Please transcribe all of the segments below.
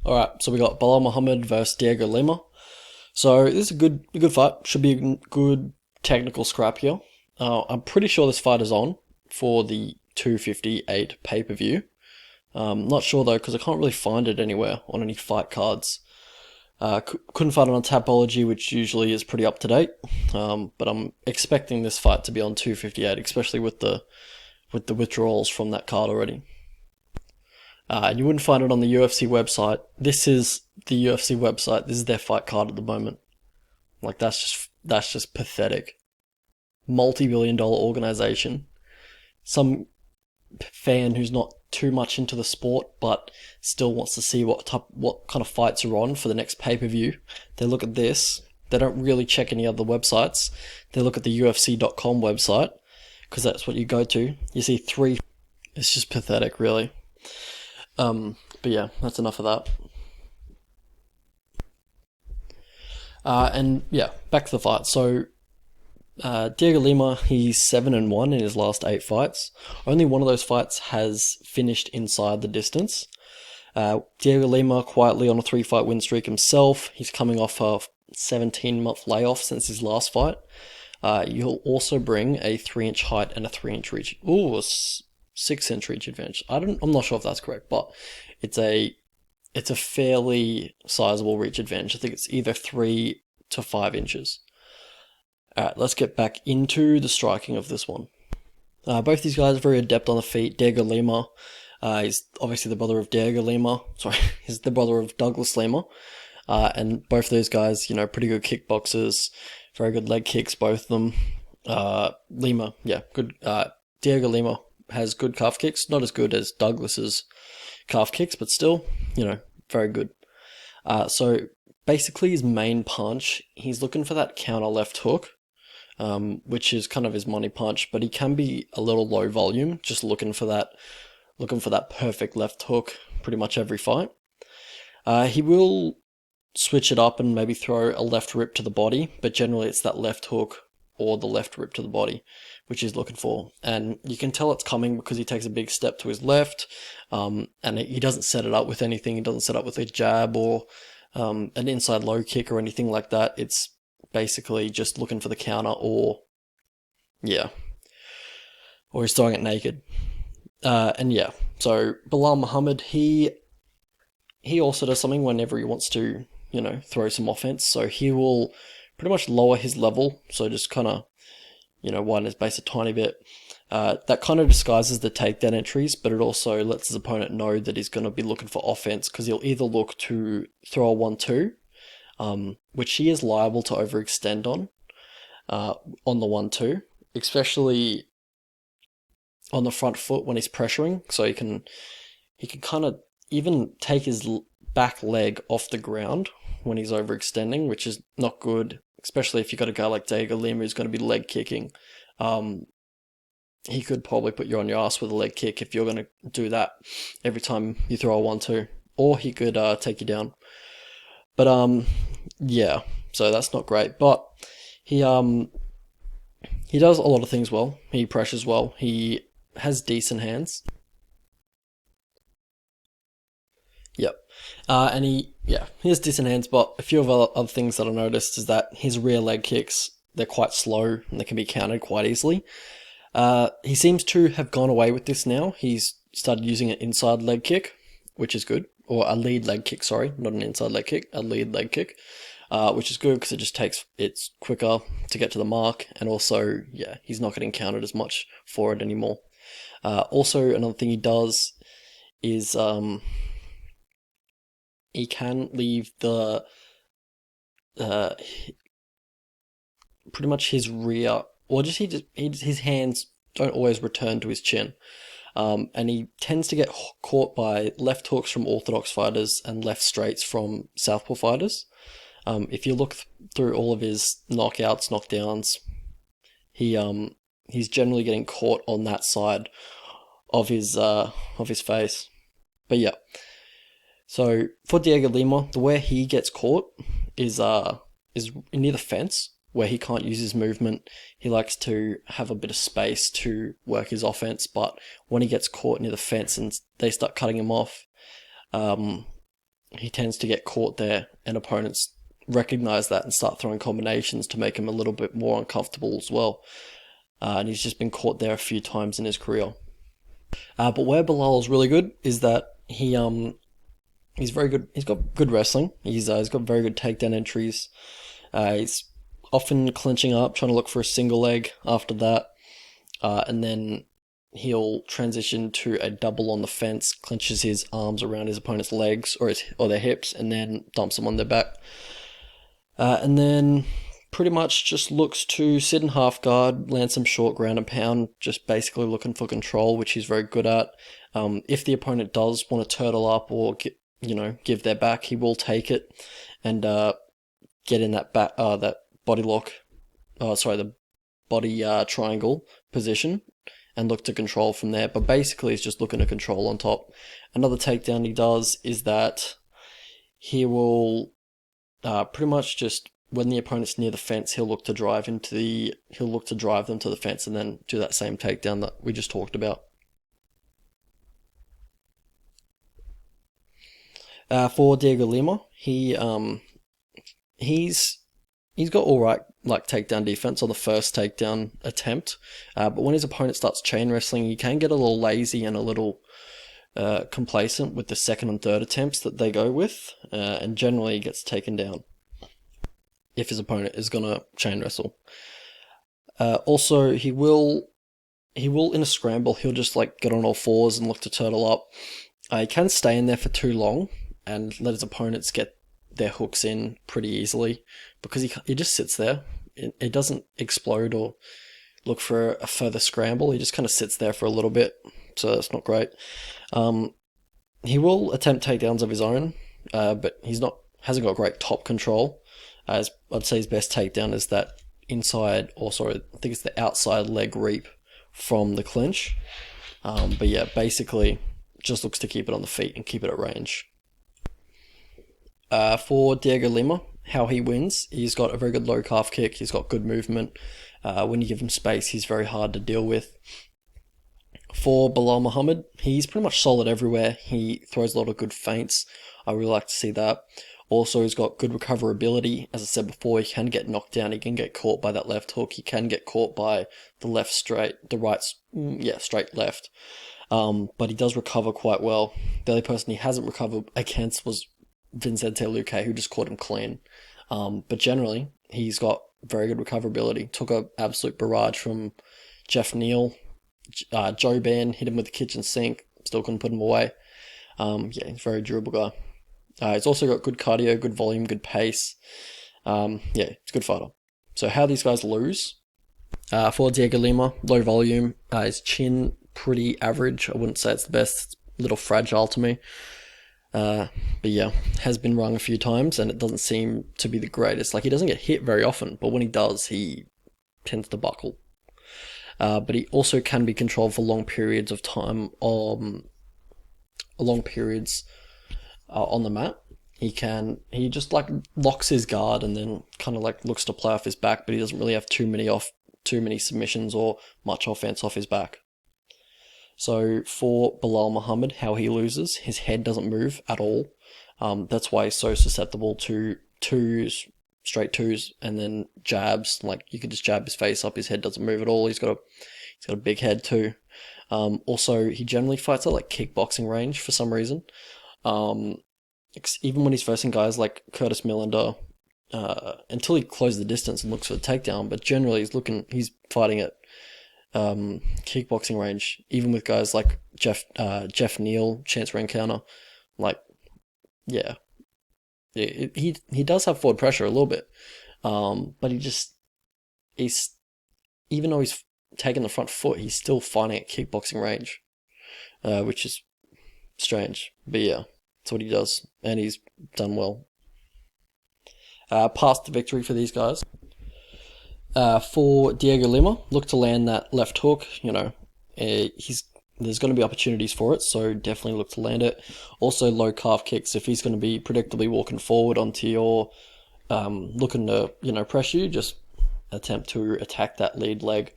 Alright, so we got Belal Muhammad versus Diego Lima. So this is a good fight. Should be a good technical scrap here. I'm pretty sure this fight is on for the 258 pay-per-view. Not sure though, because I can't really find it anywhere on any fight cards. Couldn't find it on Tapology, which usually is pretty up to date. But I'm expecting this fight to be on 258, especially with the withdrawals from that card already. And you wouldn't find it on the UFC website. This is the UFC website. This is their fight card at the moment. Like that's just pathetic. Multi-billion-dollar organization. Some fan who's not too much into the sport but still wants to see what kind of fights are on for the next pay-per-view. They look at this. They don't really check any other websites. They look at the UFC.com website because that's what you go to. You see three. It's just pathetic, really. But yeah, that's enough of that. And yeah, back to the fight. So, Diego Lima, he's 7-1 in his last 8 fights. Only one of those fights has finished inside the distance. Diego Lima quietly on a 3-fight win streak himself. He's coming off a 17-month layoff since his last fight. You'll also bring a 3-inch height and a 3-inch reach. Ooh, 6-inch reach advantage. I'm not sure if that's correct, but it's a fairly sizable reach advantage. I think it's either 3 to 5 inches. Alright, let's get back into the striking of this one. Both these guys are very adept on the feet. Diego Lima, he's obviously the brother of Diego Lima. Sorry, he's the brother of Douglas Lima. And both of those guys, pretty good kickboxers. Very good leg kicks, both of them. Lima, yeah, good. Diego Lima has good calf kicks. Not as good as Douglas's calf kicks, but still, very good. So basically his main punch, he's looking for that counter left hook, which is kind of his money punch, but he can be a little low volume, just looking for that perfect left hook pretty much every fight. He will switch it up and maybe throw a left rip to the body, but generally it's that left hook or the left rip to the body, which he's looking for. And you can tell it's coming because he takes a big step to his left, and he doesn't set it up with anything. He doesn't set up with a jab or an inside low kick or anything like that. It's basically just looking for the counter or he's throwing it naked. So Belal Muhammad, he also does something whenever he wants to, throw some offense. So he will pretty much lower his level, so just kind of, widen his base a tiny bit. That kind of disguises the takedown entries, but it also lets his opponent know that he's going to be looking for offense, because he'll either look to throw a 1-2, which he is liable to overextend on the 1-2, especially on the front foot when he's pressuring, so he can kind of even take his back leg off the ground when he's overextending, which is not good, especially if you've got a guy like Diego Lima who's going to be leg kicking. He could probably put you on your ass with a leg kick if you're going to do that every time you throw a 1-2, or he could take you down. But so that's not great. But he does a lot of things well. He pressures well. He has decent hands. Yep. And he has decent hands, but a few of other things that I noticed is that his rear leg kicks, they're quite slow and they can be countered quite easily. He seems to have gone away with this now. He's started using an inside leg kick, which is good. Or a lead leg kick, sorry, not an inside leg kick, a lead leg kick, which is good because it's quicker to get to the mark, and also, he's not getting countered as much for it anymore. Also, another thing he does is, he can leave pretty much his rear, or just his hands don't always return to his chin. And he tends to get caught by left hooks from orthodox fighters and left straights from southpaw fighters. If you look through all of his knockouts, knockdowns, he's generally getting caught on that side of his face. But yeah. So for Diego Lima, the way he gets caught is near the fence, where he can't use his movement. He likes to have a bit of space to work his offense, but when he gets caught near the fence and they start cutting him off, he tends to get caught there, and opponents recognize that and start throwing combinations to make him a little bit more uncomfortable as well. And he's just been caught there a few times in his career. But where Bilal is really good is that he's very good. He's got good wrestling. He's got very good takedown entries. He's often clinching up, trying to look for a single leg after that, and then he'll transition to a double on the fence, clinches his arms around his opponent's legs or their hips, and then dumps them on their back. And then pretty much just looks to sit in half guard, land some short ground and pound, just basically looking for control, which he's very good at. If the opponent does want to turtle up or give their back, he will take it and get in that that body lock. The body triangle position and look to control from there. But basically, it's just looking to control on top. Another takedown he does is that he will pretty much just, when the opponent's near the fence, he'll look to drive them to the fence and then do that same takedown that we just talked about. For Diego Lima, he's got all right takedown defense on the first takedown attempt, but when his opponent starts chain wrestling, he can get a little lazy and a little complacent with the second and third attempts that they go with, and generally he gets taken down if his opponent is gonna chain wrestle. Also, he will in a scramble, he'll just get on all fours and look to turtle up. He can stay in there for too long and let his opponents get their hooks in pretty easily because he just sits there. It doesn't explode or look for a further scramble. He just kind of sits there for a little bit, so that's not great. He will attempt takedowns of his own, but hasn't got great top control. As I'd say, his best takedown is that I think it's the outside leg reap from the clinch. But yeah, basically just looks to keep it on the feet and keep it at range. For Diego Lima, how he wins, he's got a very good low calf kick. He's got good movement. When you give him space, he's very hard to deal with. For Bilal Muhammad, he's pretty much solid everywhere. He throws a lot of good feints. I really like to see that. Also, he's got good recoverability. As I said before, he can get knocked down. He can get caught by that left hook. He can get caught by the straight left. But he does recover quite well. The only person he hasn't recovered against was Vincente Luque, who just caught him clean. But generally, he's got very good recoverability. Took an absolute barrage from Jeff Neal. Joe Ban hit him with the kitchen sink. Still couldn't put him away. He's a very durable guy. He's also got good cardio, good volume, good pace. He's a good fighter. So how these guys lose? For Diego Lima, low volume. His chin, pretty average. I wouldn't say it's the best. It's a little fragile to me. But yeah, has been rung a few times, and it doesn't seem to be the greatest. He doesn't get hit very often, but when he does, he tends to buckle. But he also can be controlled for long periods of time, on the mat. He just locks his guard and then kind of looks to play off his back, but he doesn't really have too many submissions or much offense off his back. So for Bilal Muhammad, how he loses, his head doesn't move at all. That's why he's so susceptible to straight twos, and then jabs. You could just jab his face up, his head doesn't move at all. He's got a big head too. Also, he generally fights at kickboxing range for some reason. Even when he's facing guys like Curtis Millender, until he closes the distance and looks for the takedown, but generally he's fighting at kickboxing range, even with guys like Jeff Neal, Chance Rencounter. He does have forward pressure a little bit, but he's even though he's taking the front foot, he's still fighting at kickboxing range, which is strange. But yeah, that's what he does, and he's done well. Past the victory for these guys. For Diego Lima, look to land that left hook. There's going to be opportunities for it, so definitely look to land it. Also, low calf kicks. If he's going to be predictably walking forward onto your, looking to press you, just attempt to attack that lead leg.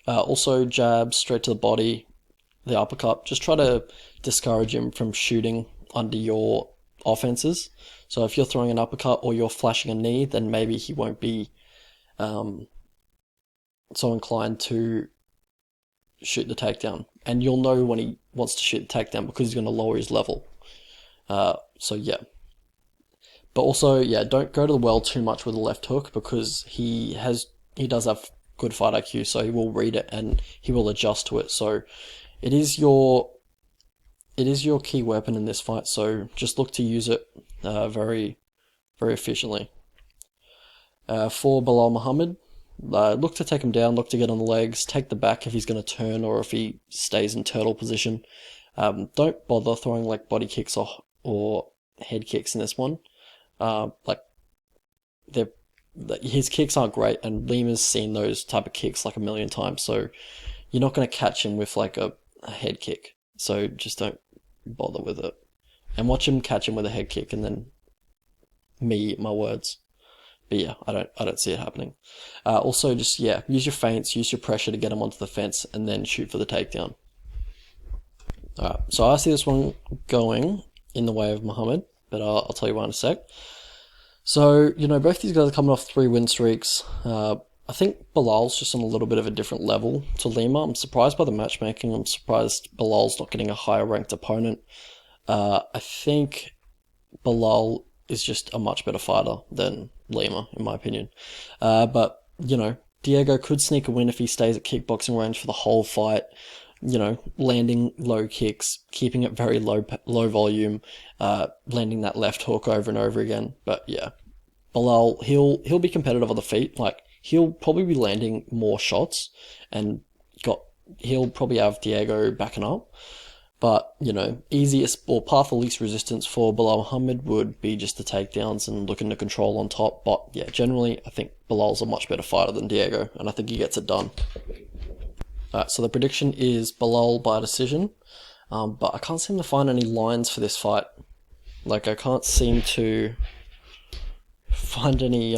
Also, jabs straight to the body, the uppercut. Just try to discourage him from shooting under your offenses. So if you're throwing an uppercut or you're flashing a knee, then maybe he won't be so inclined to shoot the takedown. And you'll know when he wants to shoot the takedown because he's going to lower his level. So yeah. But also, yeah, don't go to the well too much with the left hook because he does have good fight IQ, so he will read it and he will adjust to it. So it is your key weapon in this fight. So just look to use it very, very efficiently. For Belal Muhammad, look to take him down, look to get on the legs, take the back if he's going to turn or if he stays in turtle position. Don't bother throwing like body kicks or head kicks in this one. His kicks aren't great, and Lima's seen those type of kicks like a million times, so you're not going to catch him with like a head kick. So just don't bother with it, and watch him catch him with a head kick, and then me eat my words. But yeah, I don't see it happening. Also, just use your feints, use your pressure to get him onto the fence, and then shoot for the takedown. Alright, so I see this one going in the way of Muhammad, but I'll tell you why in a sec. So, both these guys are coming off 3 win streaks. I think Belal's just on a little bit of a different level to Lima. I'm surprised by the matchmaking. I'm surprised Belal's not getting a higher ranked opponent. I think Belal is just a much better fighter than Lima, in my opinion. But, Diego could sneak a win if he stays at kickboxing range for the whole fight. Landing low kicks, keeping it very low volume, landing that left hook over and over again. But yeah, Belal, he'll be competitive on the feet. Like, he'll probably be landing more shots, and he'll probably have Diego backing up. But, easiest or path of least resistance for Belal Muhammad would be just the takedowns and looking to control on top. But yeah, generally, I think Belal's a much better fighter than Diego, and I think he gets it done. Alright, so the prediction is Belal by decision, but I can't seem to find any lines for this fight. Like, I can't seem to find any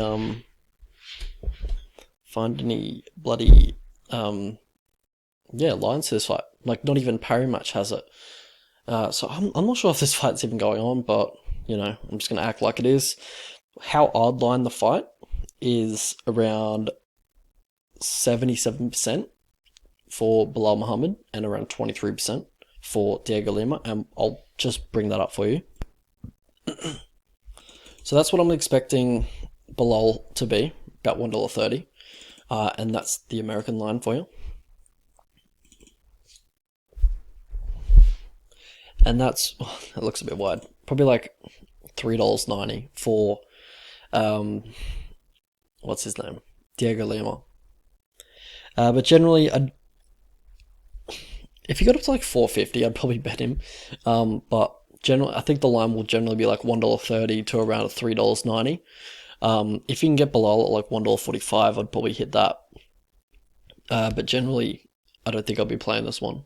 bloody lines to this fight. Like, not even Parry Match has it. So I'm not sure if this fight's even going on, but I'm just gonna act like it is. How I'd line the fight is around 77% for Belal Muhammad and around 23% for Diego Lima, and I'll just bring that up for you. So that's what I'm expecting Belal to be, about $1.30, and that's the American line for you. And that looks a bit wide. Probably like $3.90 for, what's his name? Diego Lima. But generally, if you got up to like $4.50, I'd probably bet him. But generally, I think the line will generally be like $1.30 to around $3.90. If you can get Belal at like $1.45, I'd probably hit that. But generally, I don't think I'll be playing this one.